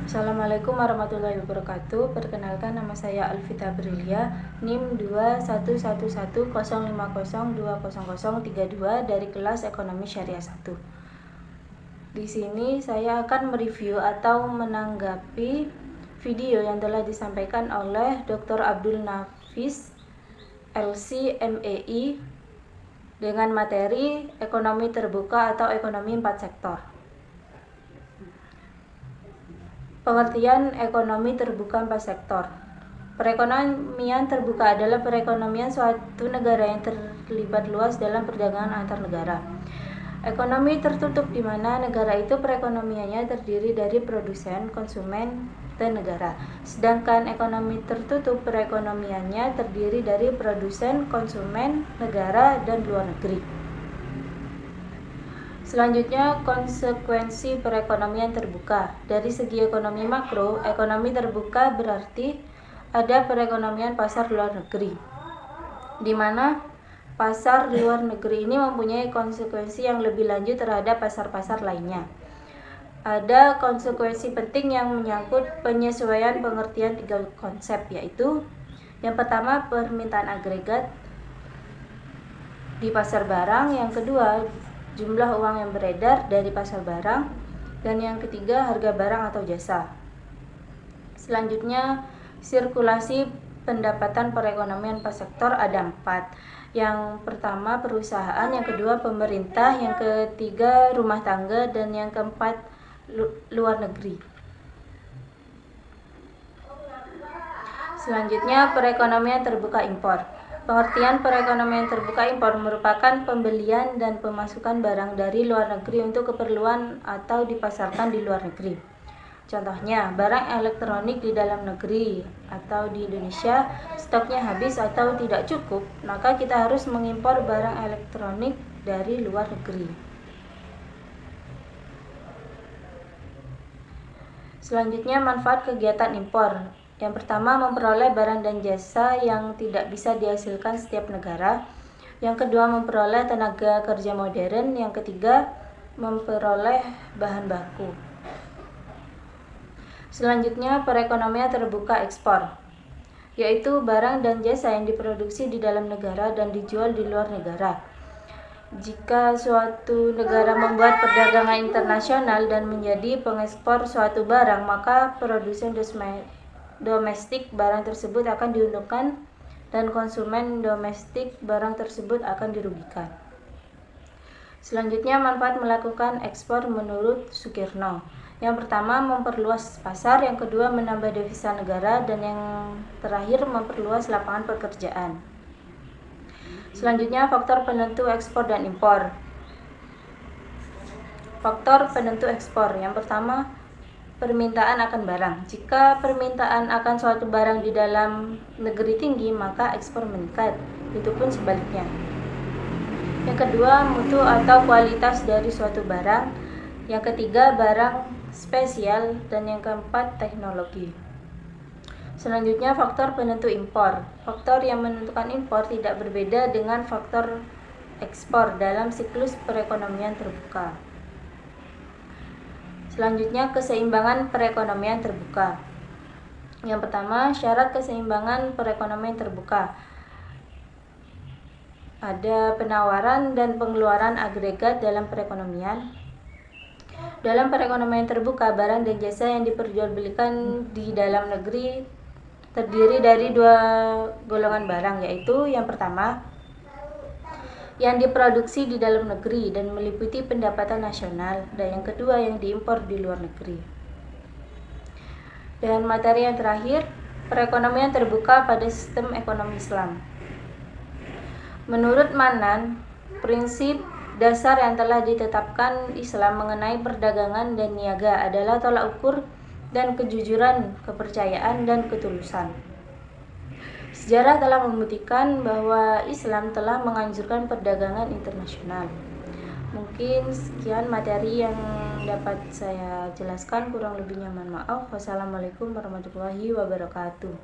Assalamualaikum warahmatullahi wabarakatuh. Perkenalkan, nama saya Alvita Brilia, NIM 2111050200032 dari kelas Ekonomi Syariah 1. Di sini saya akan mereview atau menanggapi video yang telah disampaikan oleh Dr. Abdul Nafis, LC MEI, dengan materi ekonomi terbuka atau ekonomi 4 sektor. Pengertian ekonomi terbuka 4 sektor. Perekonomian terbuka adalah perekonomian suatu negara yang terlibat luas dalam perdagangan antar negara. Ekonomi tertutup di mana negara itu perekonomiannya terdiri dari produsen, konsumen, dan negara. Sedangkan ekonomi tertutup perekonomiannya terdiri dari produsen, konsumen, negara, dan luar negeri. Selanjutnya, konsekuensi perekonomian terbuka. Dari segi ekonomi makro, ekonomi terbuka berarti ada perekonomian pasar luar negeri, di mana pasar luar negeri ini mempunyai konsekuensi yang lebih lanjut terhadap pasar-pasar lainnya. Ada konsekuensi penting yang menyangkut penyesuaian pengertian 3 konsep, yaitu yang pertama permintaan agregat di pasar barang, yang kedua jumlah uang yang beredar dari pasar barang, dan yang ketiga harga barang atau jasa. Selanjutnya, sirkulasi pendapatan perekonomian per sektor ada 4. Yang pertama perusahaan, yang kedua pemerintah, yang ketiga rumah tangga, dan yang keempat luar negeri. Selanjutnya, perekonomian terbuka impor. Pengertian perekonomian terbuka impor merupakan pembelian dan pemasukan barang dari luar negeri untuk keperluan atau dipasarkan di luar negeri. Contohnya, barang elektronik di dalam negeri atau di Indonesia stoknya habis atau tidak cukup, maka kita harus mengimpor barang elektronik dari luar negeri. Selanjutnya, manfaat kegiatan impor. Yang pertama, memperoleh barang dan jasa yang tidak bisa dihasilkan setiap negara. Yang kedua, memperoleh tenaga kerja modern. Yang ketiga, memperoleh bahan baku. Selanjutnya, perekonomian terbuka ekspor, yaitu barang dan jasa yang diproduksi di dalam negara dan dijual di luar negara. Jika suatu negara membuat perdagangan internasional dan menjadi pengekspor suatu barang, maka produsen domestik barang tersebut akan diuntungkan dan konsumen domestik barang tersebut akan dirugikan. Selanjutnya, manfaat melakukan ekspor menurut Sukirno. Yang pertama, memperluas pasar, yang kedua menambah devisa negara, dan yang terakhir memperluas lapangan pekerjaan. Selanjutnya, faktor penentu ekspor dan impor. Faktor penentu ekspor. Yang pertama, permintaan akan barang. Jika permintaan akan suatu barang di dalam negeri tinggi, maka ekspor meningkat. Itu pun sebaliknya. Yang kedua, mutu atau kualitas dari suatu barang. Yang ketiga, barang spesial, dan yang keempat, teknologi. Selanjutnya, faktor penentu impor. Faktor yang menentukan impor tidak berbeda dengan faktor ekspor dalam siklus perekonomian terbuka. Selanjutnya, keseimbangan perekonomian terbuka. Yang pertama, syarat keseimbangan perekonomian terbuka. Ada penawaran dan pengeluaran agregat dalam perekonomian. Dalam perekonomian terbuka, barang dan jasa yang diperjualbelikan di dalam negeri terdiri dari 2 golongan barang, yaitu yang pertama, yang diproduksi di dalam negeri dan meliputi pendapatan nasional, dan yang kedua yang diimpor di luar negeri. Dan materi yang terakhir, perekonomian terbuka pada sistem ekonomi Islam. Menurut Manan, prinsip dasar yang telah ditetapkan Islam mengenai perdagangan dan niaga adalah tolak ukur dan kejujuran, kepercayaan, dan ketulusan. Sejarah telah membuktikan bahwa Islam telah menganjurkan perdagangan internasional. Mungkin sekian materi yang dapat saya jelaskan, kurang lebihnya mohon maaf. Wassalamualaikum warahmatullahi wabarakatuh.